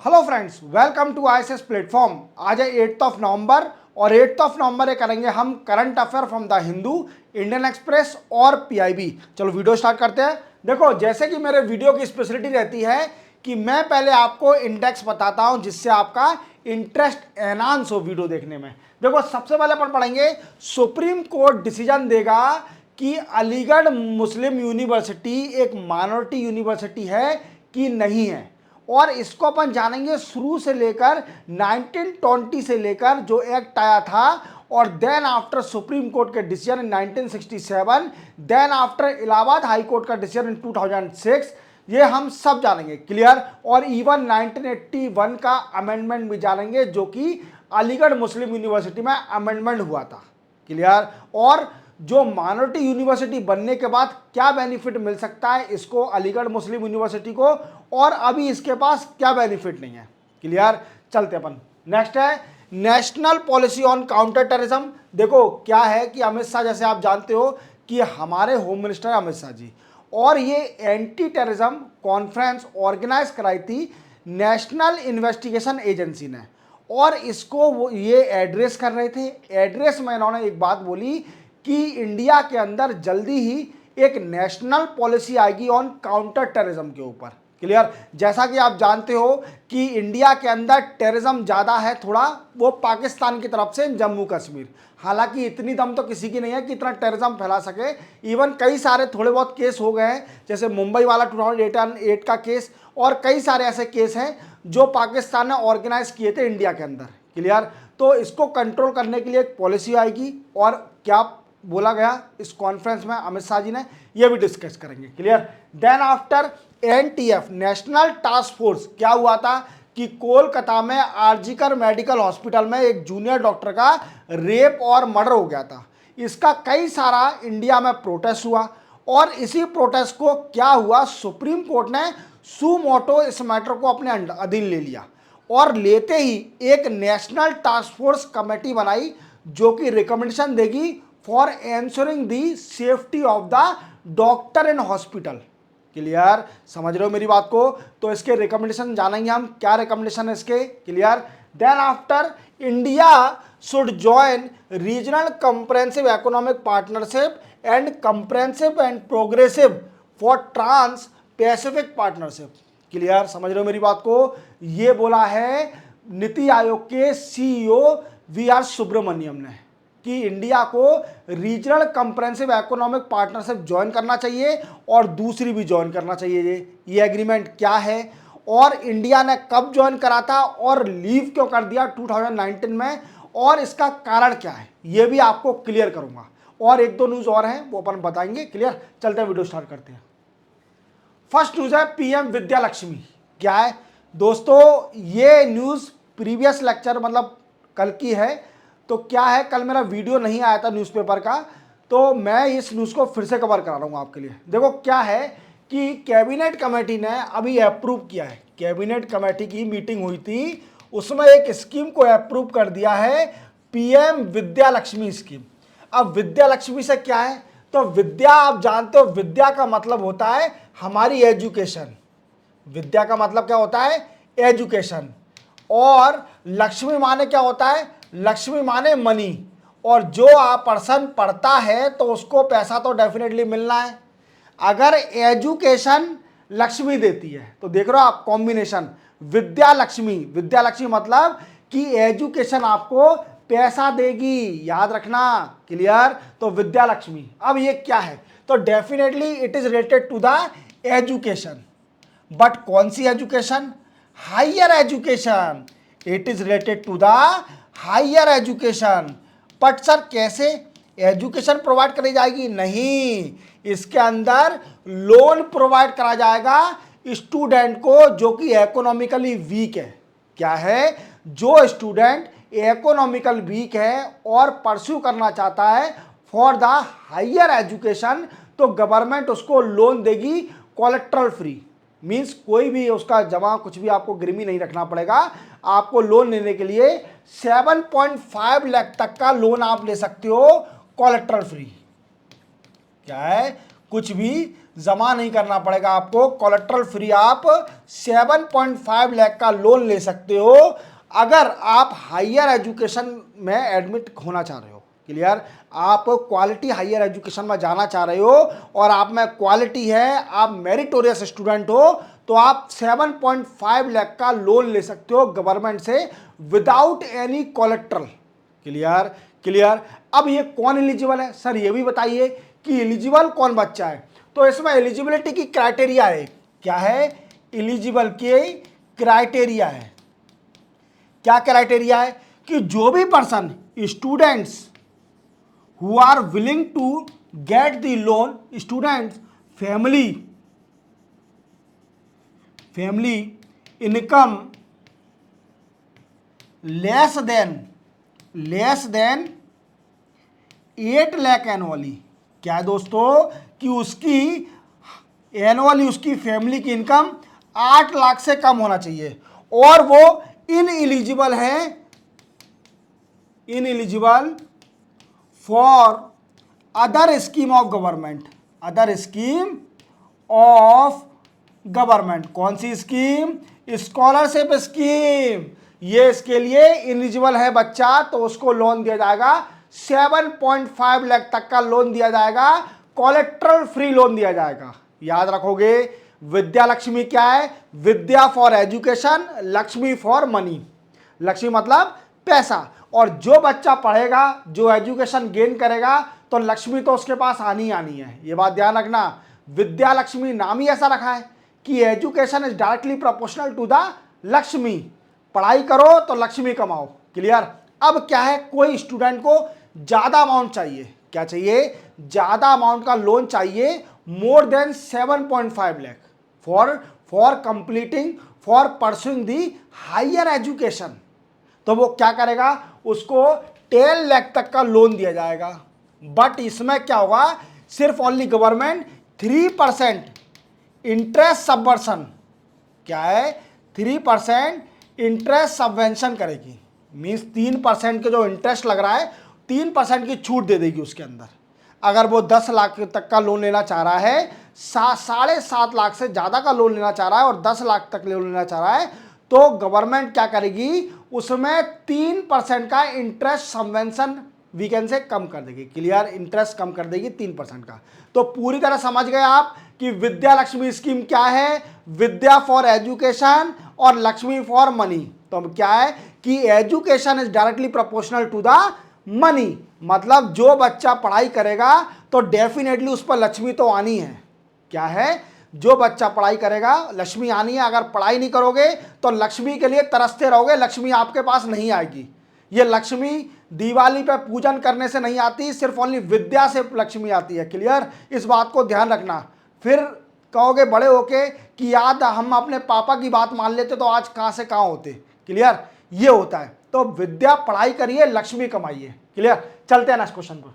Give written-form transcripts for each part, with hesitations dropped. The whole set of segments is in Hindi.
Hello friends, welcome to ISS platform. आज है 8 नवंबर और 8 नवंबर करेंगे हम current affair from the Hindu, Indian Express और पीआईबी। चलो वीडियो स्टार्ट करते हैं। देखो, जैसे कि मेरे वीडियो की स्पेशलिटी रहती है कि मैं पहले आपको इंडेक्स बताता हूं जिससे आपका इंटरेस्ट एनहांस हो वीडियो देखने में। देखो, सबसे पहले अपन पढ़ेंगे सुप्रीम कोर्ट डिसीजन देगा कि अलीगढ़ मुस्लिम यूनिवर्सिटी एक माइनॉरिटी यूनिवर्सिटी है कि नहीं है, और इसको अपन जानेंगे शुरू से लेकर 1920 से लेकर जो एक्ट आया था, और देन आफ्टर सुप्रीम कोर्ट के decision in 1967, then after Allahabad High Court का डिसीजन इन 2006, ये हम सब जानेंगे। क्लियर? और इवन 1981 का अमेंडमेंट भी जानेंगे जो कि अलीगढ़ मुस्लिम यूनिवर्सिटी में अमेंडमेंट हुआ था। क्लियर? और जो माइनॉरिटी यूनिवर्सिटी बनने के बाद क्या बेनिफिट मिल सकता है इसको अलीगढ़ मुस्लिम यूनिवर्सिटी को, और अभी इसके पास क्या बेनिफिट नहीं है। क्लियर? चलते अपन नेक्स्ट है national policy on counter terrorism. देखो क्या है कि अमित शाह, जैसे आप जानते हो कि हमारे होम मिनिस्टर अमित शाह जी, और ये एंटी टेररिज्म कॉन्फ्रेंस ऑर्गेनाइज कराई थी नेशनल इन्वेस्टिगेशन एजेंसी ने, और इसको वो ये एड्रेस कर रहे थे। एड्रेस में इन्होंने एक बात बोली कि इंडिया के अंदर जल्दी ही एक नेशनल पॉलिसी आएगी ऑन काउंटर टेररिज्म के ऊपर। क्लियर? जैसा कि आप जानते हो कि इंडिया के अंदर टेररिज्म ज़्यादा है थोड़ा, वो पाकिस्तान की तरफ से जम्मू कश्मीर। हालांकि इतनी दम तो किसी की नहीं है कि इतना टेररिज्म फैला सके। इवन कई सारे थोड़े बहुत केस हो गए हैं, जैसे मुंबई वाला 2008 का केस, और कई सारे ऐसे केस हैं जो पाकिस्तान ने ऑर्गेनाइज किए थे इंडिया के अंदर। क्लियर? तो इसको कंट्रोल करने के लिए एक पॉलिसी आएगी, और क्या बोला गया इस कॉन्फ्रेंस में अमित शाह जी ने, ये भी डिस्कस करेंगे। Clear? Then after NTF national task force, क्या हुआ था कि कोलकाता में आरजीकर मेडिकल हॉस्पिटल में एक जूनियर डॉक्टर का रेप और मर्डर हो गया था। इसका कई सारा इंडिया में प्रोटेस्ट हुआ, और इसी प्रोटेस्ट को क्या हुआ, सुप्रीम कोर्ट ने सू मोटो इस मैटर को अपने अधीन ले लिया, और लेते ही एक नेशनल टास्क फोर्स कमेटी बनाई जो कि रिकमेंडेशन देगी for ensuring the safety of the doctor in hospital. Clear? समझ रहे हो मेरी बात को? तो इसके रिकमेंडेशन जानेंगे हम, क्या रिकमेंडेशन है इसके। Clear? Then after India should join regional comprehensive economic partnership and comprehensive and progressive for trans Pacific partnership. Clear? समझ रहे हो मेरी बात को? ये बोला है नीति आयोग के सीईओ वी आर सुब्रमण्यम ने कि इंडिया को regional comprehensive economic partnership join करना चाहिए, और दूसरी भी ज्वाइन करना चाहिए। ये एग्रीमेंट क्या है, और इंडिया ने कब ज्वाइन करा था, और लीव क्यों कर दिया 2019 में, और इसका कारण क्या है, ये भी आपको क्लियर करूंगा। और एक दो न्यूज़ और हैं वो अपन बताएंगे। क्लियर? चलते हैं, वीडियो स्टार्ट करते हैं। फर्स्ट न्यूज़ है पीएम विद्या लक्ष्मी। क्या है दोस्तों, ये न्यूज़ प्रीवियस लेक्चर मतलब कल की है। तो क्या है, कल मेरा वीडियो नहीं आया था न्यूज़पेपर का, तो मैं इस न्यूज़ को फिर से कवर करा रहा हूँ आपके लिए। देखो क्या है कि कैबिनेट कमेटी ने अभी अप्रूव किया है, कैबिनेट कमेटी की मीटिंग हुई थी, उसमें एक स्कीम को अप्रूव कर दिया है, पीएम विद्या लक्ष्मी स्कीम। अब विद्या लक्ष्मी से क्या है, तो विद्या आप जानते हो, विद्या का मतलब होता है हमारी एजुकेशन। विद्या का मतलब क्या होता है, एजुकेशन। और लक्ष्मी माने क्या होता है, लक्ष्मी माने मनी। और जो आप पर्सन पढ़ता है तो उसको पैसा तो डेफिनेटली मिलना है। अगर एजुकेशन लक्ष्मी देती है तो देख रहे हो आप कॉम्बिनेशन, विद्या लक्ष्मी। विद्या लक्ष्मी मतलब कि एजुकेशन आपको पैसा देगी, याद रखना। क्लियर? तो विद्या लक्ष्मी। अब ये क्या है, तो definitely it is related to the education, but कौन सी education, higher education. It is related to the higher education. But sir कैसे, एजुकेशन प्रोवाइड करी जाएगी? नहीं, इसके अंदर लोन प्रोवाइड करा जाएगा स्टूडेंट को जो कि इकोनॉमिकली वीक है। क्या है, जो स्टूडेंट इकोनॉमिकल वीक है और परस्यू करना चाहता है फॉर द हायर एजुकेशन, तो गवर्नमेंट उसको लोन देगी कोलेट्रल फ्री। मीन्स कोई भी उसका जमा कुछ भी आपको गिरवी नहीं रखना पड़ेगा। आपको लोन लेने के लिए 7.5 लाख तक का लोन आप ले सकते हो कोलेट्रल फ्री। क्या है, कुछ भी जमा नहीं करना पड़ेगा आपको, कोलेट्रल फ्री आप 7.5 लाख का लोन ले सकते हो अगर आप हायर एजुकेशन में एडमिट होना चाह रहे हो। क्लियर? आप क्वालिटी हायर एजुकेशन में जाना चाह रहे हो और आप में क्वालिटी है, आप मेरिटोरियस स्टूडेंट हो, तो आप 7.5 लाख का लोन ले सकते हो गवर्नमेंट से without any collateral. Clear? Clear? अब ये कौन एलिजिबल है सर, ये भी बताइए कि एलिजिबल कौन बच्चा है। तो इसमें एलिजिबिलिटी की क्राइटेरिया है, क्या है? एलिजिबल के क्राइटेरिया है। क्या क्राइटेरिया है? कि जो भी person, students who are willing to get the loan, students family income less than 8 lakh annually. क्या है दोस्तों? कि उसकी एनुअली उसकी फैमिली की इनकम 8 लाख से कम होना चाहिए और वो ineligible for other scheme of government. कौन सी स्कीम? Scholarship scheme. ये इसके लिए एलिजिबल है बच्चा, तो उसको लोन दिया जाएगा 7.5 लाख तक का लोन दिया जाएगा, कोलेट्रल फ्री लोन दिया जाएगा। याद रखोगे, विद्या लक्ष्मी क्या है? Vidya for education, Lakshmi for money. Lakshmi मतलब पैसा, और जो बच्चा पढ़ेगा, जो एजुकेशन गेन करेगा, तो लक्ष्मी तो उसके पास आनी है। ये बात ध्यान रखना, विद्या लक्ष्मी नाम ही ऐसा रखा है कि education is directly proportional to the Lakshmi. पढ़ाई करो तो लक्ष्मी कमाओ। क्लियर? अब क्या है, कोई स्टूडेंट को ज्यादा अमाउंट चाहिए, क्या चाहिए? ज्यादा अमाउंट का लोन चाहिए, more than 7.5 lakh for pursuing the higher education. तो वो क्या करेगा? उसको 10 लाख तक का लोन दिया जाएगा। बट इसमें क्या होगा? सिर्फ ओनली गवर्नमेंट 3% इंटरेस्ट सबवर्सन, क्या है? 3% इंटरेस्ट सबवेंशन करेगी। मीन्स 3% के जो इंटरेस्ट लग रहा है, 3% की छूट दे देगी उसके अंदर। अगर वो 10 लाख तक का लोन लेना चाह रहा है, 7.5 लाख से ज़्यादा का लोन लेना चाह रहा है और 10 लाख तक लोन लेना चाह रहा है, तो गवर्नमेंट क्या करेगी? उसमें 3% का इंटरेस्ट सबवेंशन वीकेंड से कम कर देगी। क्लियर? इंटरेस्ट कम कर देगी 3% का। तो पूरी तरह समझ गए आप कि विद्या लक्ष्मी स्कीम क्या है? विद्या फॉर एजुकेशन और लक्ष्मी फॉर मनी। तो अब क्या है कि education is directly proportional to the money, मतलब जो बच्चा पढ़ाई करेगा तो डेफिनेटली उस पर लक्ष्मी तो आनी है। क्या है? जो बच्चा पढ़ाई करेगा लक्ष्मी आनी है। अगर पढ़ाई नहीं करोगे तो लक्ष्मी के लिए तरसते रहोगे, लक्ष्मी आपके पास नहीं आएगी। ये लक्ष्मी दिवाली पे पूजन करने से नहीं आती, सिर्फ ओनली विद्या से लक्ष्मी आती है। क्लियर? इस बात को ध्यान रखना। फिर कहोगे बड़े होके कि याद हम अपने पापा की बात मान लेते तो आज कहाँ से कहाँ होते। क्लियर? ये होता है। तो विद्या पढ़ाई करिए, लक्ष्मी कमाइए। क्लियर? चलते हैं नेक्स्ट क्वेश्चन पर।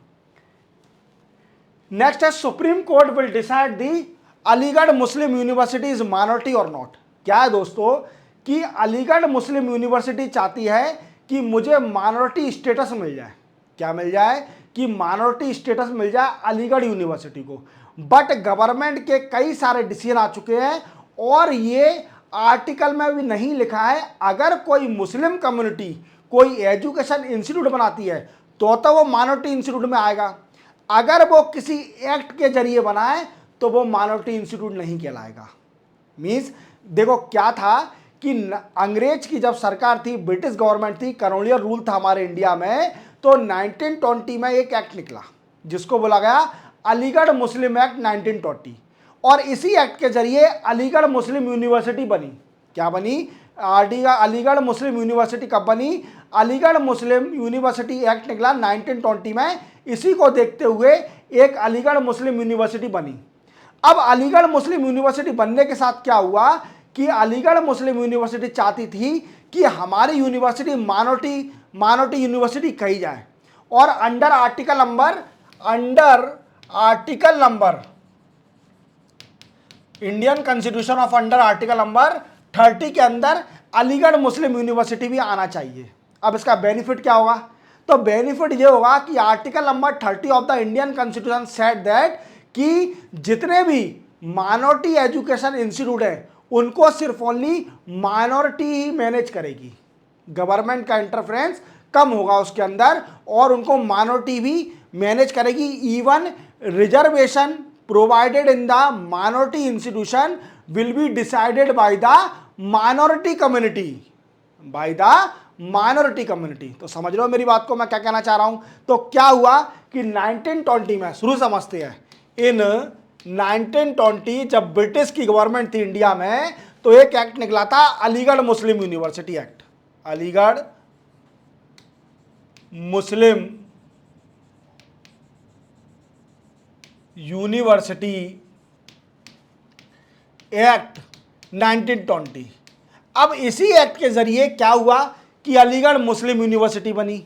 नेक्स्ट है, supreme court will decide the Aligarh Muslim university is minority और नॉट। क्या है दोस्तों कि अलीगढ़ मुस्लिम यूनिवर्सिटी चाहती है कि मुझे माइनॉरिटी स्टेटस मिल जाए। क्या मिल जाए? कि माइनॉरिटी स्टेटस मिल जाए अलीगढ़ यूनिवर्सिटी को। बट गवर्नमेंट के कई सारे डिसीजन आ चुके हैं और ये आर्टिकल में भी नहीं लिखा है, अगर कोई मुस्लिम कम्युनिटी कोई एजुकेशन इंस्टीट्यूट बनाती है तो वो माइनॉरिटी इंस्टीट्यूट में आएगा। अगर वो किसी एक्ट के जरिए बनाए तो वो माइनॉरिटी इंस्टीट्यूट नहीं कहलाएगा। मीन्स देखो क्या था कि अंग्रेज की जब सरकार थी, ब्रिटिश गवर्नमेंट थी, कॉलोनियल रूल था हमारे इंडिया में, तो 1920 में एक एक्ट निकला जिसको बोला गया अलीगढ़ मुस्लिम एक्ट 1920, और इसी एक्ट के जरिए अलीगढ़ मुस्लिम यूनिवर्सिटी बनी। क्या बनी? अलीगढ़ मुस्लिम यूनिवर्सिटी कब बनी? अलीगढ़ मुस्लिम यूनिवर्सिटी एक्ट निकला 1920 में। इसी को देखते हुए एक अलीगढ़ मुस्लिम यूनिवर्सिटी बनी। अब अलीगढ़ मुस्लिम यूनिवर्सिटी बनने के साथ क्या हुआ कि अलीगढ़ मुस्लिम यूनिवर्सिटी चाहती थी कि हमारी यूनिवर्सिटी माइनॉरिटी यूनिवर्सिटी कही जाए, और under article number Indian constitution of under article number 30 के अंदर अलीगढ़ मुस्लिम यूनिवर्सिटी भी आना चाहिए। अब इसका बेनिफिट क्या होगा? तो बेनिफिट ये होगा कि article number 30 of the Indian constitution said that कि जितने भी माइनॉरिटी एजुकेशन इंस्टीट्यूट हैं उनको सिर्फ ओनली माइनॉरिटी ही मैनेज करेगी, गवर्नमेंट का इंटरफेरेंस कम होगा उसके अंदर और उनको माइनॉरिटी भी मैनेज करेगी। Even reservation provided in the minority institution will be decided by the minority community, by the minority community. तो समझ लो मेरी बात को मैं क्या कहना चाह रहा हूं। तो क्या हुआ कि 1920 में, शुरू समझते हैं, इन 1920 जब ब्रिटिश की गवर्नमेंट थी इंडिया में तो एक एक्ट निकला था अलीगढ़ मुस्लिम यूनिवर्सिटी एक्ट, अलीगढ़ मुस्लिम यूनिवर्सिटी एक्ट 1920। अब इसी एक्ट के जरिए क्या हुआ कि अलीगढ़ मुस्लिम यूनिवर्सिटी बनी।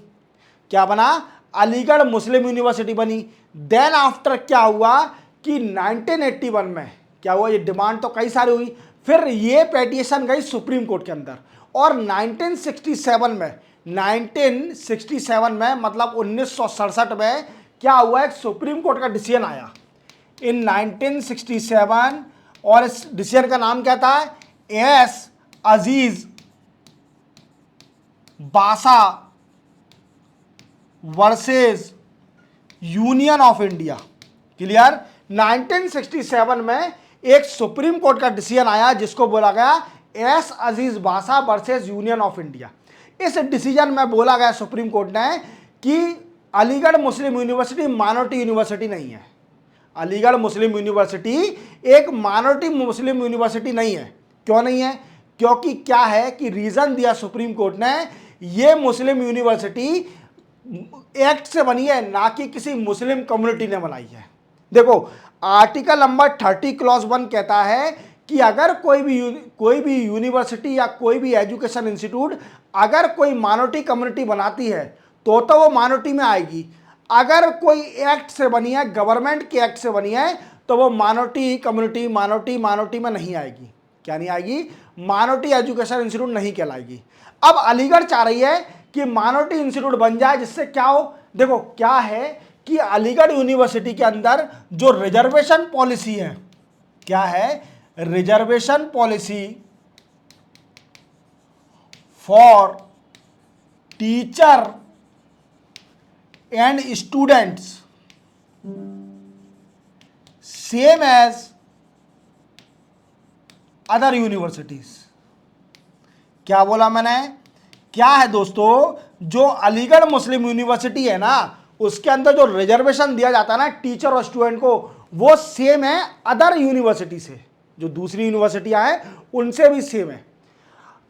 क्या बना? अलीगढ़ मुस्लिम यूनिवर्सिटी बनी। देन आफ्टर क्या हुआ कि 1981 में क्या हुआ, ये डिमांड तो कई सारी हुई, फिर ये पेटिशन गई सुप्रीम कोर्ट के अंदर और 1967 में मतलब 1967 में क्या हुआ, एक सुप्रीम कोर्ट का डिसीजन आया इन 1967 और इस डिसीजन का नाम क्या था? एस अजीज बासा versus union of India. Clear? 1967 में एक सुप्रीम कोर्ट का डिसीजन आया जिसको बोला गया एस अजीज बासा वर्सेस यूनियन ऑफ इंडिया। इस डिसीजन में बोला गया सुप्रीम कोर्ट ने कि अलीगढ़ मुस्लिम यूनिवर्सिटी माइनॉरिटी यूनिवर्सिटी नहीं है। अलीगढ़ मुस्लिम यूनिवर्सिटी एक माइनॉरिटी मुस्लिम यूनिवर्सिटी नहीं है। क्यों नहीं है? क्योंकि क्या है कि रीजन दिया सुप्रीम कोर्ट ने, ये मुस्लिम यूनिवर्सिटी एक्ट से बनी है, ना कि किसी मुस्लिम कम्युनिटी ने बनाई है। देखो आर्टिकल नंबर 30 क्लॉज 1 कहता है कि अगर कोई भी यूनिवर्सिटी या कोई भी एजुकेशन इंस्टीट्यूट अगर कोई माइनॉरिटी कम्युनिटी बनाती है तो वो माइनॉरिटी में आएगी। अगर कोई एक्ट से बनी है, गवर्नमेंट के एक्ट से बनी है, तो वो माइनॉरिटी कम्युनिटी माइनॉरिटी में नहीं आएगी। क्या नहीं आएगी? माइनॉरिटी एजुकेशन इंस्टीट्यूट नहीं कहलाएगी। अब अलीगढ़ चाह रही है कि माइनॉरिटी इंस्टीट्यूट बन जाए, जिससे क्या हो, देखो क्या है कि अलीगढ़ यूनिवर्सिटी के अंदर जो रिजर्वेशन पॉलिसी है, क्या है? Reservation policy for teacher and students same as other universities. क्या बोला मैंने? क्या है दोस्तों, जो अलीगढ़ मुस्लिम यूनिवर्सिटी है ना, उसके अंदर जो रिजर्वेशन दिया जाता है ना टीचर और स्टूडेंट को, वो सेम है अदर यूनिवर्सिटी से, जो दूसरी यूनिवर्सिटियां हैं उनसे भी सेम है।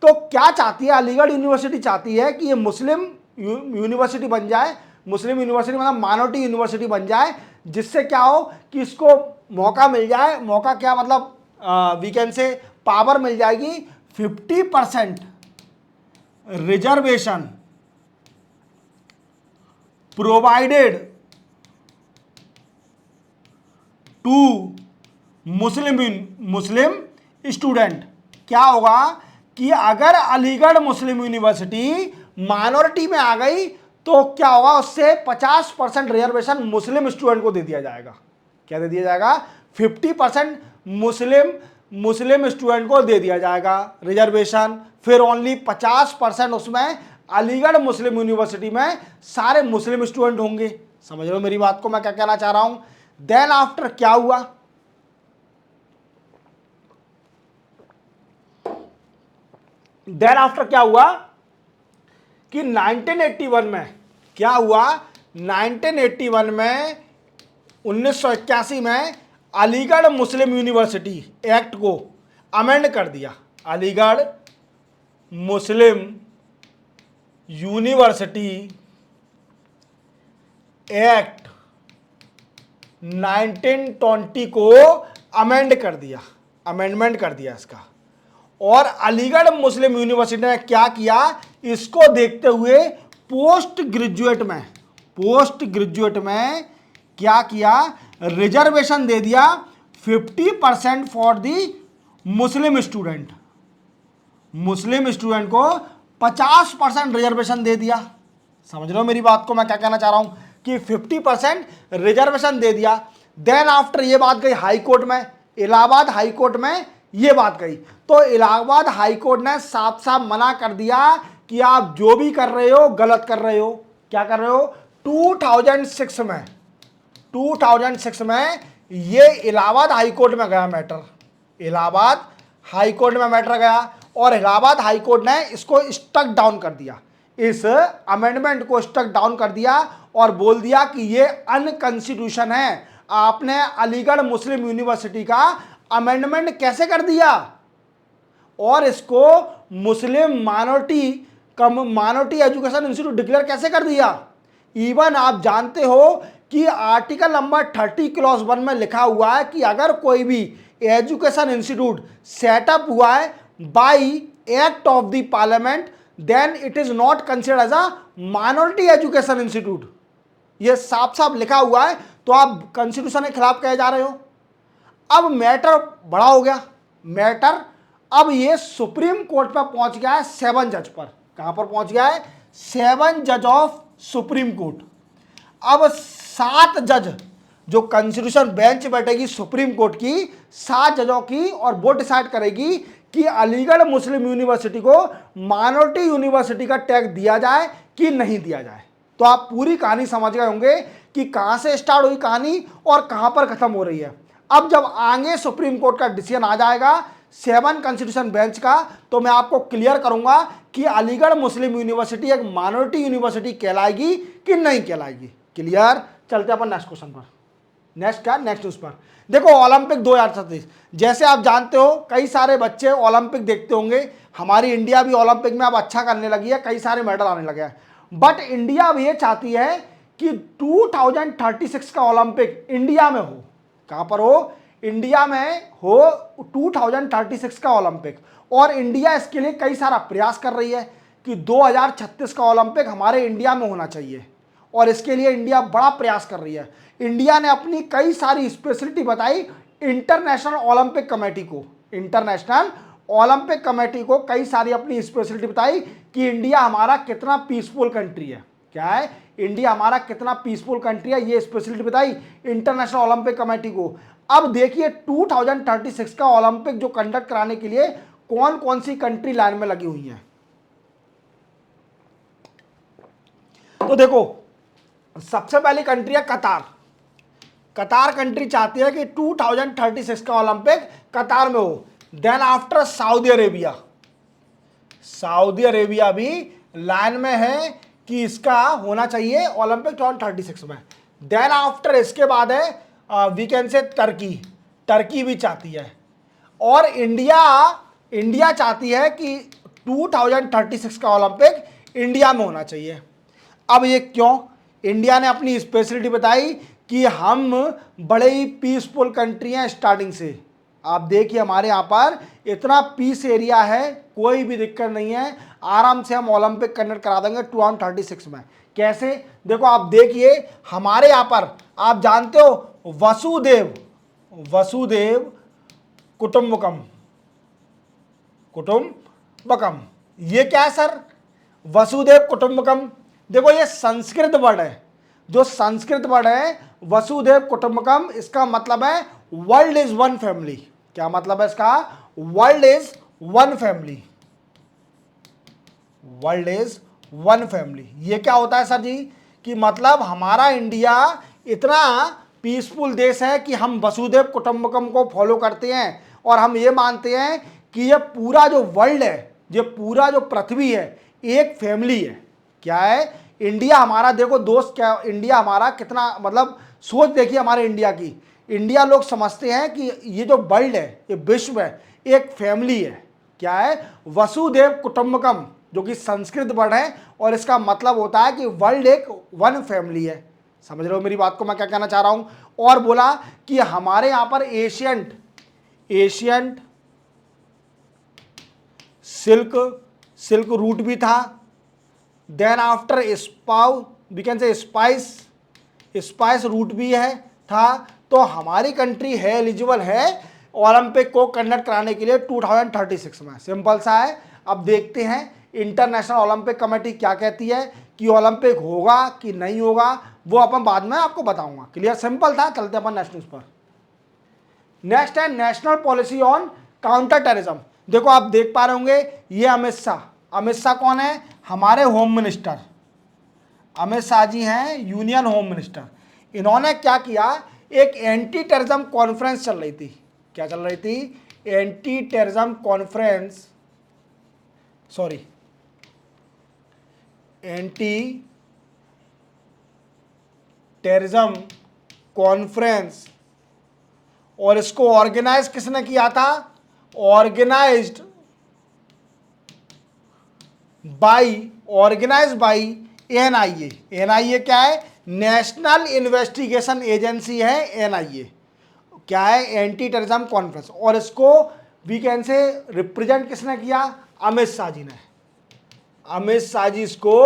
तो क्या चाहती है अलीगढ़ यूनिवर्सिटी? चाहती है कि ये मुस्लिम यूनिवर्सिटी बन जाए, मुस्लिम यूनिवर्सिटी मतलब माइनॉरिटी यूनिवर्सिटी बन जाए, जिससे क्या हो कि इसको मौका मिल जाए, मौका क्या मतलब वी कैन से पावर मिल जाएगी 50% reservation provided to Muslim student. क्या होगा कि अगर अलीगढ़ मुस्लिम यूनिवर्सिटी माइनॉरिटी में आ गई तो क्या होगा, उससे 50% रिजर्वेशन मुस्लिम स्टूडेंट को दे दिया जाएगा। क्या दे दिया जाएगा? 50% मुस्लिम स्टूडेंट को दे दिया जाएगा रिजर्वेशन, फिर ओनली 50% उसमें अलीगढ़ मुस्लिम यूनिवर्सिटी में सारे मुस्लिम स्टूडेंट होंगे। समझ लो मेरी बात को मैं क्या कहना चाह रहा हूं। देन आफ्टर क्या हुआ, कि 1981 में क्या हुआ, 1981 में 1981 में अलीगढ़ मुस्लिम यूनिवर्सिटी एक्ट को अमेंड कर दिया। अलीगढ़ मुस्लिम यूनिवर्सिटी एक्ट 1920 को अमेंड कर दिया, अमेंडमेंट कर दिया इसका। और अलीगढ़ मुस्लिम यूनिवर्सिटी ने क्या किया, इसको देखते हुए पोस्ट ग्रेजुएट में क्या किया, रिजर्वेशन दे दिया 50% for the Muslim student. Muslim student को 50% रिजर्वेशन दे दिया। समझ लो मेरी बात को मैं क्या कहना चाह रहा हूं कि 50% रिजर्वेशन दे दिया। देन आफ्टर ये बात गई हाई कोर्ट में, इलाहाबाद हाई कोर्ट में ये बात गई। तो इलाहाबाद हाई कोर्ट ने साफ साफ मना कर दिया कि आप जो भी कर रहे हो गलत कर रहे हो। क्या कर रहे हो? 2006 में ये इलाहाबाद हाई कोर्ट में गया मैटर, इलाहाबाद हाई कोर्ट में मैटर गया और इलाहाबाद हाई कोर्ट ने इसको स्टक डाउन कर दिया, इस अमेंडमेंट को स्टक डाउन कर दिया और बोल दिया कि ये अनकॉन्स्टिट्यूशन है। आपने अलीगढ़ मुस्लिम यूनिवर्सिटी का अमेंडमेंट कैसे कर दिया और इसको मुस्लिम माइनॉरिटी एजुकेशन इंस्टीट्यूट डिक्लेयर कैसे कर दिया। इवन आप जानते हो कि आर्टिकल नंबर 30 क्लॉज 1 में लिखा हुआ है कि अगर कोई भी एजुकेशन इंस्टीट्यूट सेटअप हुआ है by act of the parliament then it is not considered as a minority education institute. ये साफ साफ लिखा हुआ है, तो आप कॉन्स्टिट्यूशन के खिलाफ कहे जा रहे हो। अब मैटर बड़ा हो गया, मैटर अब ये सुप्रीम कोर्ट पर पहुंच गया है 7 जज पर। कहां पर पहुंच गया है? 7 जज ऑफ सुप्रीम कोर्ट। अब 7 जज जो कॉन्स्टिट्यूशन बेंच बैठेगी सुप्रीम कोर्ट की, 7 जजों की, और वो डिसाइड करेगी कि अलीगढ़ मुस्लिम यूनिवर्सिटी को माइनॉरिटी यूनिवर्सिटी का टैग दिया जाए कि नहीं दिया जाए। तो आप पूरी कहानी समझ गए होंगे कि कहां से स्टार्ट हुई कहानी और कहां पर खत्म हो रही है। अब जब आगे सुप्रीम कोर्ट का डिसीजन आ जाएगा 7 कॉन्स्टिट्यूशन बेंच का, तो मैं आपको क्लियर करूंगा कि अलीगढ़ मुस्लिम यूनिवर्सिटी एक माइनॉरिटी यूनिवर्सिटी कहलाएगी कि नहीं कहलाएगी। क्लियर? चलते अपन नेक्स्ट क्वेश्चन पर। नेक्स्ट क्या? नेक्स्ट न्यूज पर देखो, ओलंपिक 2036। जैसे आप जानते हो कई सारे बच्चे ओलंपिक देखते होंगे, हमारी इंडिया भी ओलंपिक में अब अच्छा करने लगी है, कई सारे मेडल आने लगे हैं। बट इंडिया अब ये चाहती है कि 2036 का ओलंपिक इंडिया में हो। कहां पर हो? इंडिया में हो 2036 का ओलंपिक। और इंडिया इसके लिए कई सारा प्रयास कर रही है कि 2036 का ओलंपिक हमारे इंडिया में होना चाहिए, और इसके लिए इंडिया बड़ा प्रयास कर रही है। इंडिया ने अपनी कई सारी स्पेशलिटी बताई इंटरनेशनल ओलंपिक कमेटी को, इंटरनेशनल ओलंपिक कमेटी को कई सारी अपनी स्पेशलिटी बताई कि इंडिया हमारा कितना पीसफुल कंट्री है। क्या है? इंडिया हमारा कितना पीसफुल कंट्री है, ये स्पेशलिटी बताई इंटरनेशनल ओलंपिक कमेटी को। अब देखिए 2036 का ओलंपिक जो कंडक्ट कराने के लिए कौन कौन सी कंट्री लाइन में लगी हुई है। तो देखो, सबसे पहली कंट्री है कतार। कतार कंट्री चाहती है कि 2036 का ओलंपिक कतार में हो। Then after Saudi Arabia, Saudi Arabia भी लाइन में है कि इसका होना चाहिए ओलंपिक 2036 में। देन आफ्टर इसके बाद है we can say Turkey, Turkey भी चाहती है। और इंडिया चाहती है कि 2036 का ओलंपिक इंडिया में होना चाहिए। अब ये क्यों? इंडिया ने अपनी स्पेशलिटी बताई कि हम बड़े ही पीसफुल कंट्री हैं स्टार्टिंग से। आप देखिए हमारे यहाँ पर इतना पीस एरिया है, कोई भी दिक्कत नहीं है, आराम से हम ओलंपिक कंडक्ट करा देंगे 2036 में। कैसे? देखो आप देखिए हमारे यहाँ पर, आप जानते हो वसुदेव कुटुंबकम, ये क्या है सर? वसुदेव कुटुंबकम। देखो ये संस्कृत वर्ड है, जो संस्कृत वर्ड है वसुदेव कुटुंबकम, इसका मतलब है वर्ल्ड इज वन फैमिली। क्या मतलब है इसका? World is one family, world is one family. ये क्या होता है सर जी? कि मतलब हमारा इंडिया इतना पीसफुल देश है कि हम वसुदेव कुटुंबकम को फॉलो करते हैं, और हम ये मानते हैं कि ये पूरा जो वर्ल्ड है, ये पूरा जो पृथ्वी है, एक फैमिली है। क्या है? इंडिया हमारा, देखो दोस्त, क्या इंडिया हमारा कितना, मतलब सोच देखिए हमारे इंडिया की। इंडिया लोग समझते हैं कि ये जो वर्ल्ड है, ये विश्व है, एक फैमिली है। क्या है? वसुदेव कुटुंबकम, जो कि संस्कृत वर्ड है, और इसका मतलब होता है कि वर्ल्ड एक वन फैमिली है। समझ रहे हो मेरी बात को मैं क्या कहना चाह रहा हूं? और बोला कि हमारे यहां पर एशियंट सिल्क रूट भी था। Then after we can say spice route भी है था। तो हमारी कंट्री है एलिजिबल है ओलंपिक को कंडक्ट कराने के लिए 2036 में। सिंपल सा है। अब देखते हैं इंटरनेशनल ओलंपिक कमेटी क्या कहती है कि ओलंपिक होगा कि नहीं होगा। वो अपन बाद में आपको बताऊंगा। क्लियर, सिंपल था। चलते अपन नेक्स्ट न्यूज पर। नेक्स्ट है national policy on counter terrorism. देखो आप देख पा रहे होंगे, ये अमित शाह। अमित शाह कौन है? हमारे होम मिनिस्टर अमित शाह जी हैं, यूनियन होम मिनिस्टर। इन्होंने क्या किया, एक एंटी टेररिज्म कॉन्फ्रेंस चल रही थी। क्या चल रही थी? Anti terrorism conference, sorry, anti terrorism conference. और इसको ऑर्गेनाइज किसने किया था? Organised by NIA. एनआईए क्या है? नेशनल इन्वेस्टिगेशन एजेंसी है एनआईए। क्या है? Anti terrorism conference. और इसको वीकेंड से रिप्रेजेंट किसने किया? अमित शाह जी ने। अमित शाह जी इसको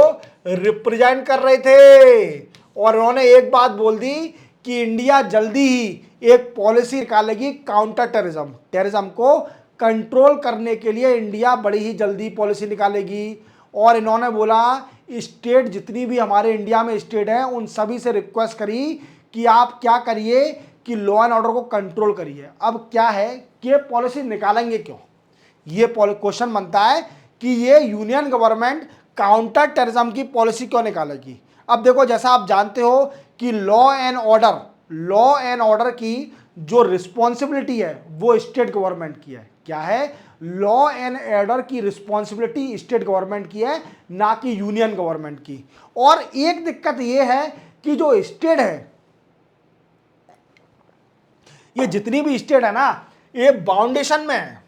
रिप्रेजेंट कर रहे थे और उन्होंने एक बात बोल दी कि इंडिया जल्दी ही एक पॉलिसी निकालेगी काउंटर टेररिज्म। टेररिज्म को कंट्रोल करने के लिए इंडिया बड़ी ही जल्दी पॉलिसी निकालेगी। और इन्होंने बोला स्टेट, जितनी भी हमारे इंडिया में स्टेट हैं, उन सभी से रिक्वेस्ट करी कि आप क्या करिए कि लॉ एंड ऑर्डर को कंट्रोल करिए। अब क्या है कि पॉलिसी निकालेंगे क्यों? ये क्वेश्चन बनता है कि ये यूनियन गवर्नमेंट काउंटर टेररिज्म की पॉलिसी क्यों निकालेगी। अब देखो, जैसा आप जानते हो कि लॉ एंड ऑर्डर की जो रिस्पॉन्सिबिलिटी है वो स्टेट गवर्नमेंट की है। क्या है? लॉ एंड ऑर्डर की रिस्पॉन्सिबिलिटी स्टेट गवर्नमेंट की है, ना कि यूनियन गवर्नमेंट की। और एक दिक्कत ये है कि जो स्टेट है, ये जितनी भी स्टेट है ना, ये बाउंडेशन में है।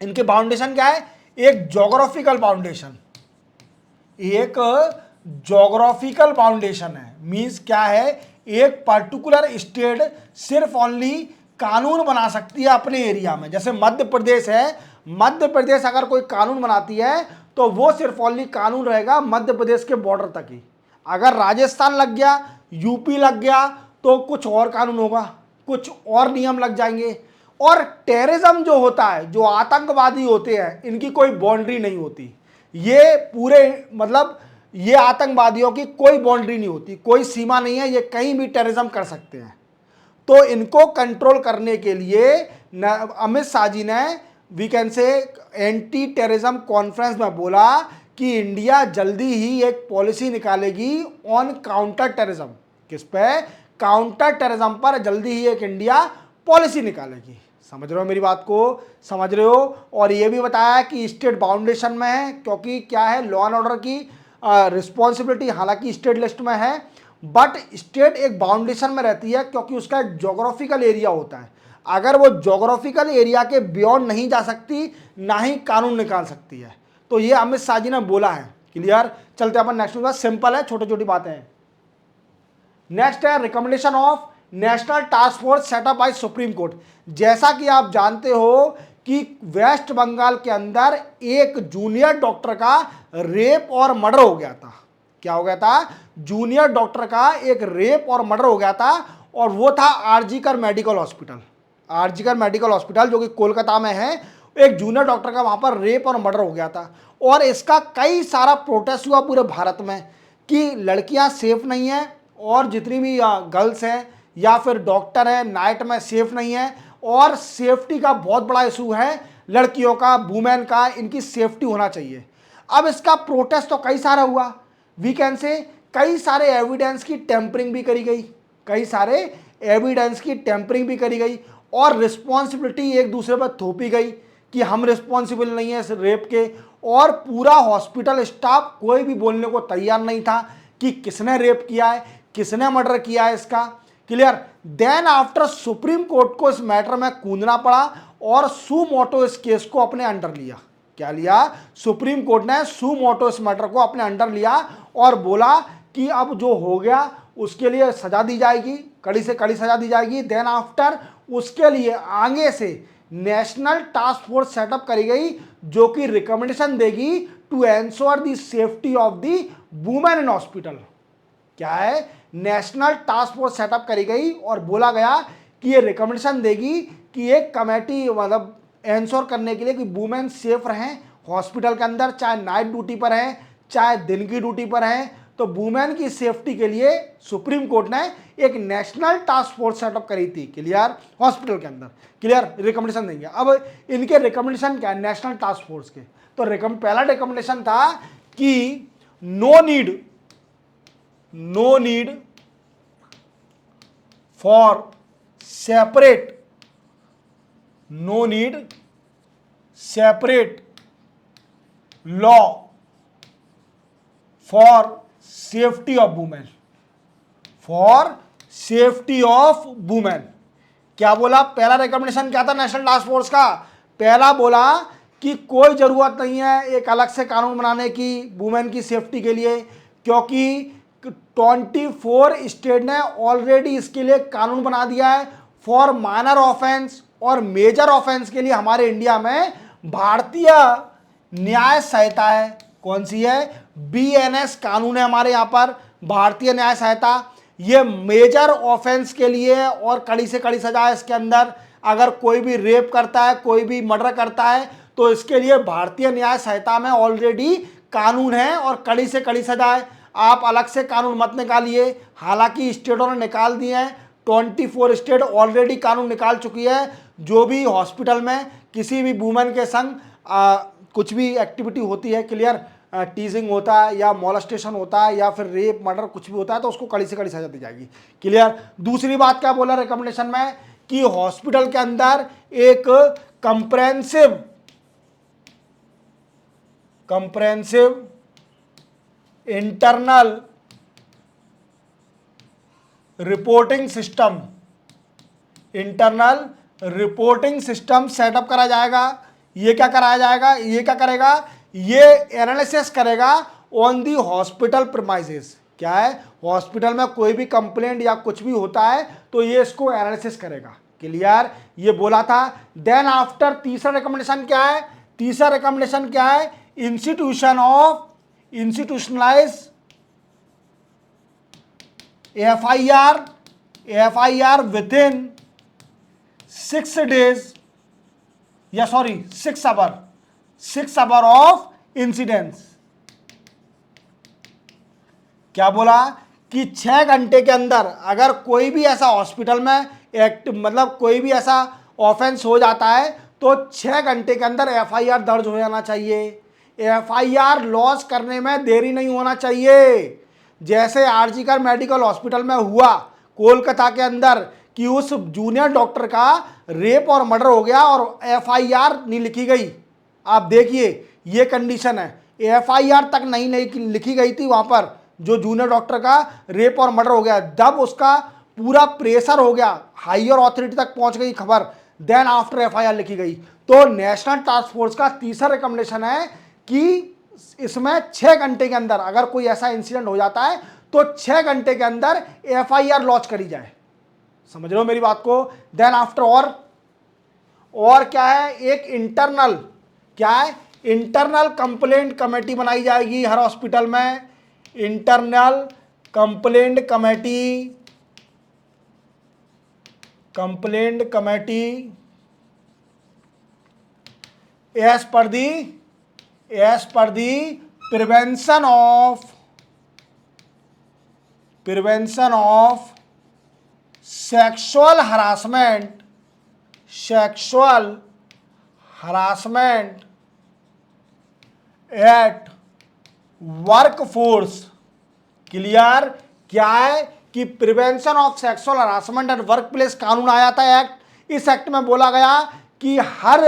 इनके बाउंडेशन क्या है? एक ज्योग्राफिकल बाउंडेशन, एक ज्योग्राफिकल बाउंडेशन है। मींस क्या है? एक पर्टिकुलर स्टेट सिर्फ ओनली कानून बना सकती है अपने एरिया में। जैसे मध्य प्रदेश है, मध्य प्रदेश अगर कोई कानून बनाती है तो वो सिर्फ ओनली कानून रहेगा मध्य प्रदेश के बॉर्डर तक ही। अगर राजस्थान लग गया, यूपी लग गया, तो कुछ और कानून होगा, कुछ और नियम लग जाएंगे। और टेररिज्म जो होता है, जो आतंकवादी होते हैं, इनकी कोई बाउंड्री नहीं होती। ये पूरे, मतलब ये आतंकवादियों की कोई बाउंड्री नहीं होती, कोई सीमा नहीं है, ये कहीं भी टेररिज्म कर सकते हैं। तो इनको कंट्रोल करने के लिए अमित शाह जी ने वीकेंड से एंटी टेररिज्म कॉन्फ्रेंस में बोला कि इंडिया जल्दी ही एक पॉलिसी निकालेगी ऑन काउंटर टेररिज्म। किस पे? काउंटर टेररिज्म पर जल्दी ही एक इंडिया पॉलिसी निकालेगी। समझ रहे हो मेरी बात को? समझ रहे हो? और ये भी बताया कि स्टेट बाउंडेशन में है, क्योंकि क्या है, लॉ एंड ऑर्डर की रिस्पॉन्सिबिलिटी हालांकि स्टेट लिस्ट में है, बट स्टेट एक बाउंडेशन में रहती है, क्योंकि उसका एक ज्योग्राफिकल एरिया होता है। अगर वो ज्योग्राफिकल एरिया के बियॉन्ड नहीं जा सकती, ना ही कानून निकाल सकती है। तो ये अमित शाह जी ने बोला है। क्लियर? चलते अपन नेक्स्ट बात, सिंपल है, छोटी छोटी बातें हैं। नेक्स्ट है recommendation of national task force setup by Supreme Court. जैसा कि आप जानते हो कि वेस्ट बंगाल के अंदर एक जूनियर डॉक्टर का रेप और मर्डर हो गया था। क्या हो गया था? जूनियर डॉक्टर का एक रेप और मर्डर हो गया था, और वो था RG Kar medical hospital. RG Kar medical hospital जो कि कोलकाता में है, एक जूनियर डॉक्टर का वहां पर रेप और मर्डर हो गया था। और इसका कई सारा प्रोटेस्ट हुआ पूरे भारत में कि लड़कियां सेफ नहीं है, और जितनी भी गर्ल्स हैं या फिर डॉक्टर हैं नाइट में सेफ नहीं है। और सेफ्टी का बहुत बड़ा इशू है, लड़कियों का, वुमेन का, इनकी सेफ्टी होना चाहिए। अब इसका प्रोटेस्ट तो कई सारा हुआ, वीकेंड से कई सारे एविडेंस की टेम्परिंग भी करी गई, कई सारे एविडेंस की टेम्परिंग भी करी गई, और रिस्पॉन्सिबिलिटी एक दूसरे पर थोपी गई कि हम रिस्पॉन्सिबल नहीं है इस रेप के। और पूरा हॉस्पिटल स्टाफ कोई भी बोलने को तैयार नहीं था कि किसने रेप किया है, किसने मर्डर किया है इसका। Clear? Then after Supreme Court को इस मैटर में कूदना पड़ा और सू मोटो इस केस को अपने अंडर लिया। क्या लिया? सुप्रीम कोर्ट ने सू मोटो इस मैटर को अपने अंडर लिया और बोला कि अब जो हो गया उसके लिए सजा दी जाएगी, कड़ी से कड़ी सजा दी जाएगी। देन आफ्टर उसके लिए आगे से नेशनल टास्क फोर्स सेटअप करी गई, जो कि रिकमेंडेशन देगी to ensure the safety of the women in hospital. क्या है? नेशनल टास्क फोर्स सेटअप करी गई और बोला गया कि ये रिकमेंडेशन देगी कि एक कमेटी, मतलब एंश्योर करने के लिए कि वुमेन सेफ रहें हॉस्पिटल के अंदर, चाहे नाइट ड्यूटी पर हैं चाहे दिन की ड्यूटी पर हैं, तो वुमेन की सेफ्टी के लिए सुप्रीम कोर्ट ने एक नेशनल टास्क फोर्स सेटअप करी थी, क्लियर, हॉस्पिटल के अंदर, क्लियर, रिकमेंडेशन देंगे। अब इनके रिकमेंडेशन क्या है नेशनल टास्क फोर्स के, तो पहला रिकमेंडेशन था कि no need for separate law for safety of women, क्या बोला, पहला रिकमेंडेशन क्या था नेशनल टास्क फोर्स का, पहला बोला कि कोई जरूरत नहीं है एक अलग से कानून बनाने की वुमेन की सेफ्टी के लिए, क्योंकि 24 स्टेट ने ऑलरेडी इसके लिए कानून बना दिया है। फॉर माइनर ऑफेंस और मेजर ऑफेंस के लिए हमारे इंडिया में भारतीय न्याय संहिता है, कौन सी है, BNS कानून है हमारे यहाँ पर, भारतीय न्याय संहिता। ये मेजर ऑफेंस के लिए है और कड़ी से कड़ी सजा है इसके अंदर। अगर कोई भी रेप करता है, कोई भी मर्डर करता है, तो इसके लिए भारतीय न्याय संहिता में ऑलरेडी कानून है और कड़ी से कड़ी सजा है। आप अलग से कानून मत निकालिए, हालांकि स्टेटों ने निकाल दिए हैं, 24 स्टेट ऑलरेडी कानून निकाल चुकी है। जो भी हॉस्पिटल में किसी भी वुमेन के संग कुछ भी एक्टिविटी होती है, क्लियर, टीजिंग होता है या मॉलेस्टेशन होता है या फिर रेप मर्डर कुछ भी होता है, तो उसको कड़ी से कड़ी सजा दी जाएगी, क्लियर। दूसरी बात क्या बोला रिकमेंडेशन में कि हॉस्पिटल के अंदर एक comprehensive internal reporting system setup करा जाएगा। ये क्या कराया जाएगा, ये क्या करेगा, ये एनालिसिस करेगा ऑन दी हॉस्पिटल प्रीमाइसेस, क्या है, हॉस्पिटल में कोई भी कंप्लेंट या कुछ भी होता है तो ये इसको एनालिसिस करेगा, क्लियर, ये बोला था। देन आफ्टर तीसरा रिकमेंडेशन क्या है, तीसरा रिकमेंडेशन क्या है, institutionalise FIR within 6 hour of incidents. क्या बोला कि 6 घंटे के अंदर अगर कोई भी ऐसा हॉस्पिटल में मतलब कोई भी ऐसा ऑफेंस हो जाता है तो 6 घंटे के अंदर FIR दर्ज हो जाना चाहिए। FIR लॉन्च करने में देरी नहीं होना चाहिए। जैसे RG मेडिकल हॉस्पिटल में हुआ कोलकाता के अंदर कि उस जूनियर डॉक्टर का रेप और मर्डर हो गया और FIR नहीं लिखी गई। आप देखिए ये कंडीशन है, FIR तक नहीं लिखी गई थी वहां पर, जो जूनियर डॉक्टर का रेप और मर्डर हो गया, जब उसका पूरा प्रेशर हो गया, हायर अथॉरिटी तक पहुंच गई खबर, देन आफ्टर FIR लिखी गई। तो नेशनल टास्क फोर्स का तीसरा रिकमेंडेशन है कि इसमें 6 घंटे के अंदर अगर कोई ऐसा इंसिडेंट हो जाता है तो 6 घंटे के अंदर FIR लॉन्च करी जाए। समझ रहे हो मेरी बात को। देन आफ्टर और क्या है, एक इंटरनल कंप्लेंट कमेटी बनाई जाएगी हर हॉस्पिटल में। Internal complaint committee as per the prevention of sexual harassment at workforce, clear. क्या है कि prevention of sexual harassment at workplace कानून आया था एक्ट। इस एक्ट में बोला गया कि हर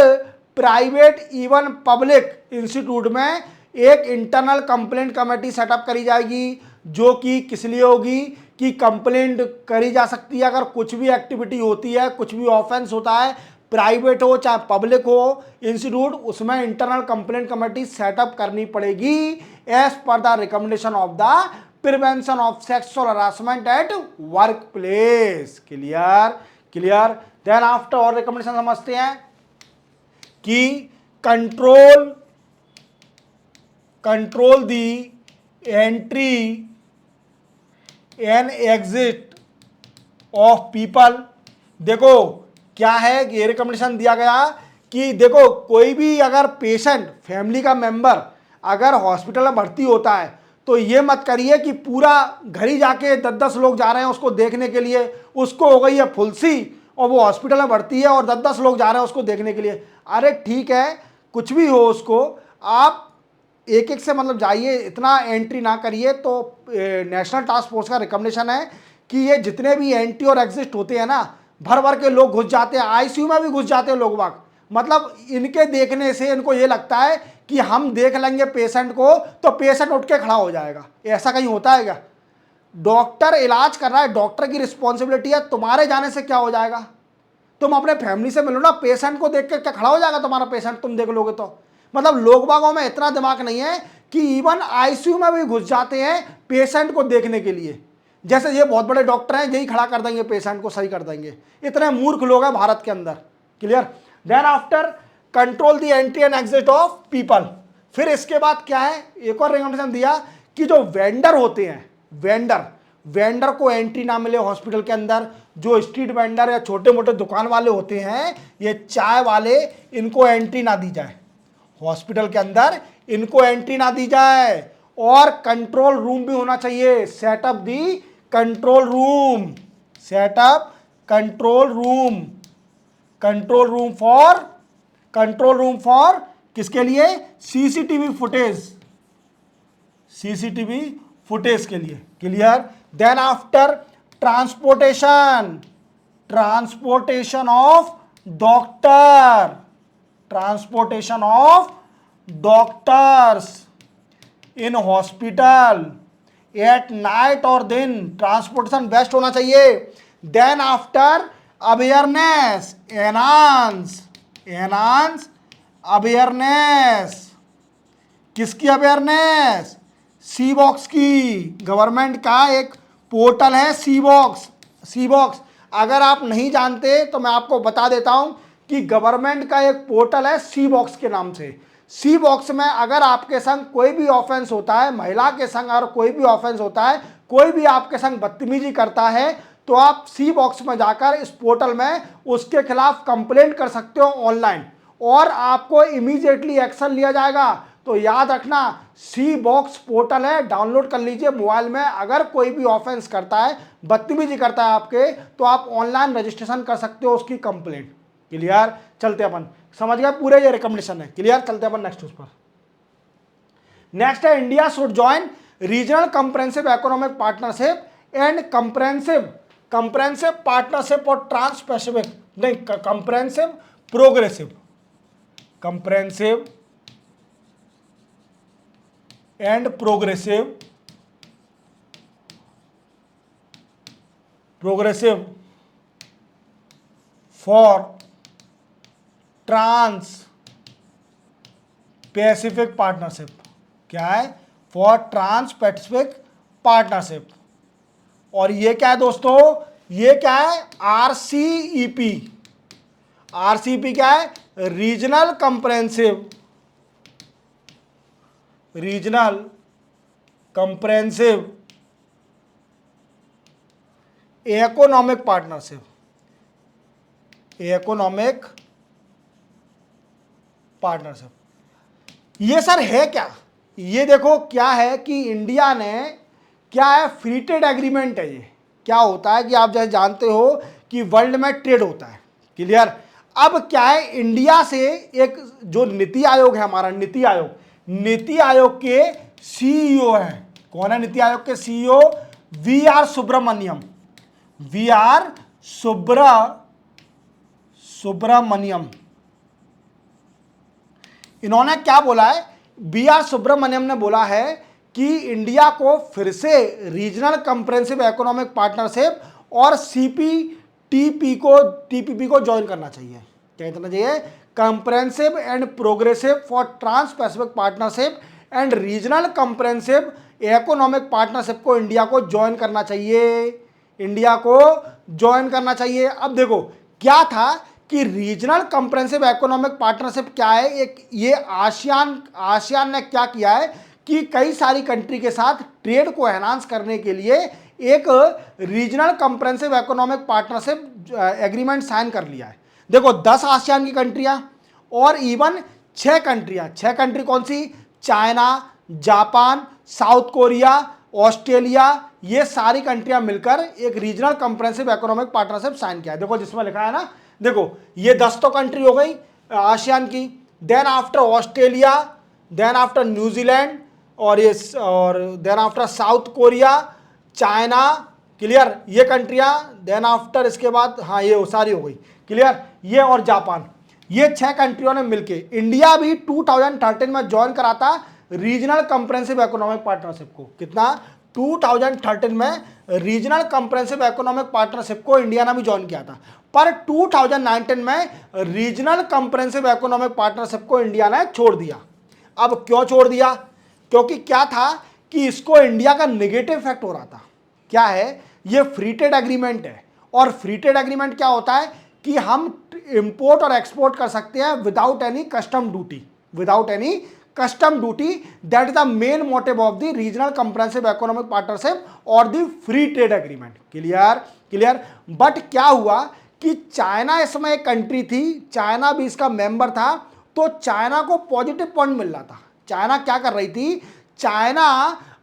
प्राइवेट इवन पब्लिक इंस्टीट्यूट में एक इंटरनल कंप्लेंट कमेटी सेटअप करी जाएगी, जो कि किस लिए होगी कि कंप्लेंट करी जा सकती है अगर कुछ भी एक्टिविटी होती है, कुछ भी ऑफेंस होता है, प्राइवेट हो चाहे पब्लिक हो इंस्टीट्यूट, उसमें इंटरनल कंप्लेंट कमेटी सेटअप करनी पड़ेगी as per the recommendation of the prevention of sexual harassment at workplace, clear. Then after और रिकमेंडेशन समझते हैं कि control the entry and exit of people. देखो क्या है, ये रिकमेंडेशन दिया गया कि देखो कोई भी अगर पेशेंट, फैमिली का मेंबर अगर हॉस्पिटल में भर्ती होता है तो ये मत करिए कि पूरा घर ही जाके 10-10 लोग जा रहे हैं उसको देखने के लिए, उसको हो गई है फुंसी और वो हॉस्पिटल में भर्ती है और 10-10 लोग जा रहे हैं उसको देखने के लिए। अरे ठीक है, कुछ भी हो, उसको आप एक एक से मतलब जाइए, इतना एंट्री ना करिए। तो नेशनल टास्क फोर्स का रिकमेंडेशन है कि ये जितने भी एंट्री और एग्जिट होते हैं ना, भर भर के लोग घुस जाते हैं, आईसीयू में भी घुस जाते हैं लोग बाग। मतलब इनके देखने से इनको ये लगता है कि हम देख लेंगे पेशेंट को तो पेशेंट उठ के खड़ा हो जाएगा। ऐसा कहीं होता है क्या? डॉक्टर इलाज कर रहा है, डॉक्टर की रिस्पॉन्सिबिलिटी है, तुम्हारे जाने से क्या हो जाएगा? तुम अपने फैमिली से मिलो ना, पेशेंट को देख के क्या खड़ा हो जाएगा तुम्हारा पेशेंट? तुम देख लोगे तो मतलब लोग बागों में इतना दिमाग नहीं है कि इवन आईसीयू में भी घुस जाते हैं पेशेंट को देखने के लिए। जैसे ये बहुत बड़े डॉक्टर हैं, यही खड़ा कर देंगे पेशेंट को, सही कर देंगे। इतने मूर्ख लोग हैं भारत के अंदर। Clear? Then after control the entry and exit of people. फिर इसके बाद क्या है, एक और रिकमेंडेशन दिया कि जो वेंडर होते हैं, वेंडर को एंट्री ना मिले हॉस्पिटल के अंदर। जो स्ट्रीट वेंडर या छोटे मोटे दुकान वाले होते हैं, ये चाय वाले, इनको एंट्री ना दी जाए हॉस्पिटल के अंदर, इनको एंट्री ना दी जाए। और कंट्रोल रूम भी होना चाहिए। Setup the control room, setup control room, control room for किसके लिए? सीसीटीवी फुटेज के लिए। Clear? Then after transportation of doctors in hospital at night और दिन, ट्रांसपोर्टेशन बेस्ट होना चाहिए। Then after awareness, enhance awareness. किसकी अवेयरनेस? सी बॉक्स की। गवर्नमेंट का एक पोर्टल है सी बॉक्स। अगर आप नहीं जानते तो मैं आपको बता देता हूं कि गवर्नमेंट का एक पोर्टल है सी बॉक्स के नाम से। सी बॉक्स में अगर आपके संग कोई भी ऑफेंस होता है, महिला के संग अगर कोई भी ऑफेंस होता है, कोई भी आपके संग बदतमीजी करता है, तो आप सी बॉक्स में जाकर इस पोर्टल में उसके खिलाफ कंप्लेंट कर सकते हो ऑनलाइन, और आपको इमीडिएटली एक्शन लिया जाएगा। तो याद रखना, सी बॉक्स पोर्टल है, डाउनलोड कर लीजिए मोबाइल में। अगर कोई भी ऑफेंस करता है, बदतमीजी करता है आपके, तो आप ऑनलाइन रजिस्ट्रेशन कर सकते हो उसकी कंप्लेंट। क्लियर? चलते अपन, समझ गए पूरे, ये रिकमेंडेशन है। क्लियर? चलते अपन नेक्स्ट उस पर। नेक्स्ट है India should join regional comprehensive economic partnership and comprehensive partnership और ट्रांस पैसिफिक, नहीं, comprehensive progressive and progressive for trans Pacific partnership. क्या है? For trans Pacific partnership. और ये क्या है दोस्तों? ये क्या है? आरसीईपी। आरसीईपी क्या है? Regional comprehensive economic partnership. ये सर है क्या? ये देखो क्या है कि इंडिया ने, क्या है, फ्री ट्रेड एग्रीमेंट है। ये क्या होता है कि आप जैसे जानते हो कि वर्ल्ड में ट्रेड होता है। क्लियर? अब क्या है, इंडिया से एक जो नीति आयोग है हमारा, नीति आयोग के सीईओ हैं। कौन है नीति आयोग के सीईओ? We are Subramaniam. इन्होंने क्या बोला है? बी आर सुब्रमण्यम ने बोला है कि इंडिया को फिर से रीजनल कंप्रेहेंसिव इकोनॉमिक पार्टनरशिप और टीपीपी को ज्वाइन करना चाहिए। क्या करना चाहिए? Comprehensive and progressive for trans Pacific partnership and regional comprehensive economic partnership को इंडिया को ज्वाइन करना चाहिए। अब देखो क्या था कि रीजनल कंप्रेहेंसिव इकोनॉमिक पार्टनरशिप क्या है? एक ये आसियान ने क्या किया है कि कई सारी कंट्री के साथ ट्रेड को एनहांस करने के लिए एक regional comprehensive economic partnership agreement sign कर लिया है। देखो 10 आसियान की कंट्रियां और इवन 6 कंट्री कौन सी? China, Japan, South Korea, Australia, ये सारी कंट्रियां मिलकर एक regional comprehensive economic partnership sign किया है। देखो जिसमें लिखा है ना, देखो ये 10 तो कंट्री हो गई आसियान की, then after Australia, then after New Zealand, और then after south Korea, China, clear, ये कंट्रियां, देन आफ्टर इसके बाद हाँ ये सारी हो गई, क्लियर, ये और जापान, ये 6 कंट्रियों ने मिलके, इंडिया भी 2013 में ज्वाइन करा था रीजनल कंप्रेहेंसिव इकोनॉमिक पार्टनरशिप को। कितना? 2013 में रीजनल कंप्रेहेंसिव इकोनॉमिक पार्टनरशिप को इंडिया ने भी ज्वाइन किया था, पर 2019 में रीजनल कंप्रेहेंसिव इकोनॉमिक पार्टनरशिप को इंडिया ने छोड़ दिया। अब क्यों छोड़ दिया? क्योंकि क्या था कि इसको इंडिया का नेगेटिव इफेक्ट हो रहा था। क्या है? ये फ्री ट्रेड एग्रीमेंट है, और फ्री ट्रेड एग्रीमेंट क्या होता है कि हम इंपोर्ट और एक्सपोर्ट कर सकते हैं without any custom duty, without any custom duty. That is the main motive of the regional comprehensive economic partnership और the free trade agreement. Clear clear. But क्या हुआ कि चाइना इसमें एक कंट्री थी, चाइना भी इसका मेंबर था, तो चाइना को पॉजिटिव पॉइंट मिल रहा था। चाइना क्या कर रही थी? चाइना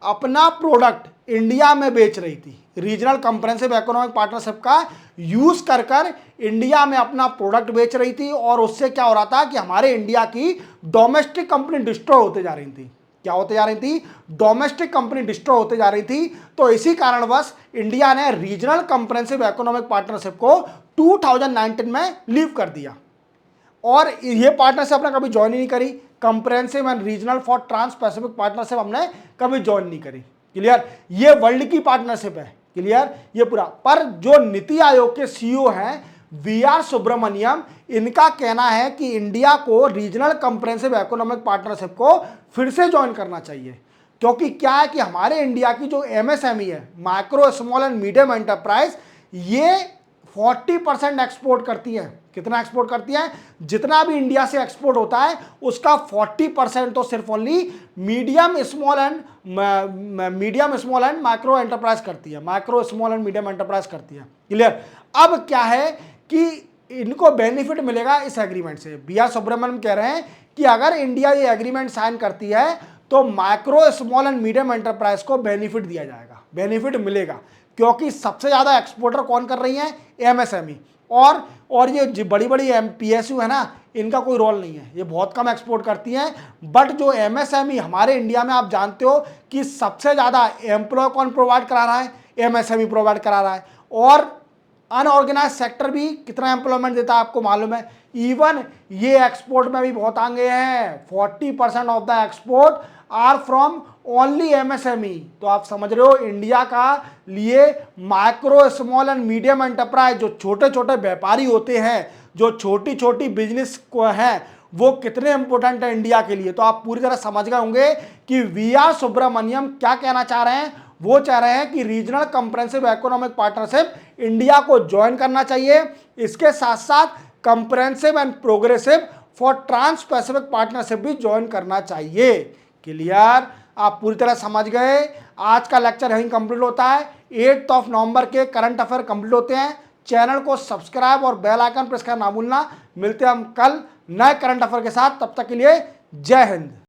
अपना प्रोडक्ट इंडिया में बेच रही थी, रीजनल कंप्रेहेंसिव इकोनॉमिक पार्टनरशिप का यूज कर कर इंडिया में अपना प्रोडक्ट बेच रही थी, और उससे क्या हो रहा था कि हमारे इंडिया की डोमेस्टिक कंपनी डिस्ट्रॉय होते जा रही थी। क्या होते जा रही थी? डोमेस्टिक कंपनी डिस्ट्रॉय होते जा रही थी। तो इसी कारणवश इंडिया ने रीजनल कंप्रेहेंसिव इकोनॉमिक पार्टनरशिप को 2019 में लीव कर दिया, और ये पार्टनरशिप हमने कभी ज्वाइन ही नहीं करी। Comprehensive and regional for trans Pacific partnership हमने कभी ज्वाइन नहीं करी। क्लियर। ये वर्ल्ड की पार्टनरशिप है। क्लियर, ये पूरा। पर जो नीति आयोग के सीईओ हैं वी.आर. सुब्रमण्यम, इनका कहना है कि इंडिया को रीजनल कंप्रेहेंसिव इकोनॉमिक पार्टनरशिप को फिर से ज्वाइन करना चाहिए, क्योंकि क्या है कि हमारे इंडिया की जो एमएसएमई है, micro small and medium enterprise, ये 40% एक्सपोर्ट करती है। कितना एक्सपोर्ट करती है? जितना भी इंडिया से एक्सपोर्ट होता है उसका 40% तो सिर्फ only medium small and micro enterprise करती है, micro small and medium enterprise करती है। क्लियर। अब क्या है कि इनको बेनिफिट मिलेगा इस एग्रीमेंट से। वी.आर. सुब्रमण्यम कह रहे हैं कि अगर इंडिया ये एग्रीमेंट साइन करती है तो micro small and medium enterprise को बेनिफिट दिया जाएगा, बेनिफिट मिलेगा, क्योंकि सबसे ज्यादा एक्सपोर्टर कौन कर रही है? एमएसएमई। और ये बड़ी बड़ी पीएसयू है ना, इनका कोई रोल नहीं है, ये बहुत कम एक्सपोर्ट करती हैं। बट जो एमएसएमई हमारे इंडिया में, आप जानते हो कि सबसे ज़्यादा एम्प्लॉय कौन प्रोवाइड करा रहा है? एमएसएमई प्रोवाइड करा रहा है। और अनऑर्गेनाइज सेक्टर भी कितना एम्प्लॉयमेंट देता है आपको मालूम है? इवन ये एक्सपोर्ट में भी बहुत आगे हैं। 40% of the export are from only MSME. तो आप समझ रहे हो इंडिया का लिए micro small and medium enterprise, जो छोटे छोटे व्यापारी होते हैं, जो छोटी छोटी बिजनेस को हैं, वो कितने इंपॉर्टेंट है इंडिया के लिए। तो आप पूरी तरह समझ गए होंगे कि वी.आर. सुब्रमण्यम क्या कहना चाह रहे हैं। वो चाह रहे हैं कि regional comprehensive economic partnership India को ज्वाइन करना चाहिए, इसके साथ साथ comprehensive and progressive for trans Pacific partnership भी ज्वाइन करना चाहिए। क्लियर। आप पूरी तरह समझ गए। आज का लेक्चर यहीं कंप्लीट होता है। 8 नवंबर के करंट अफेयर कंप्लीट होते हैं। चैनल को सब्सक्राइब और बेल आइकन प्रेस करना ना भूलना। मिलते हैं हम कल नए करंट अफेयर के साथ, तब तक के लिए जय हिंद।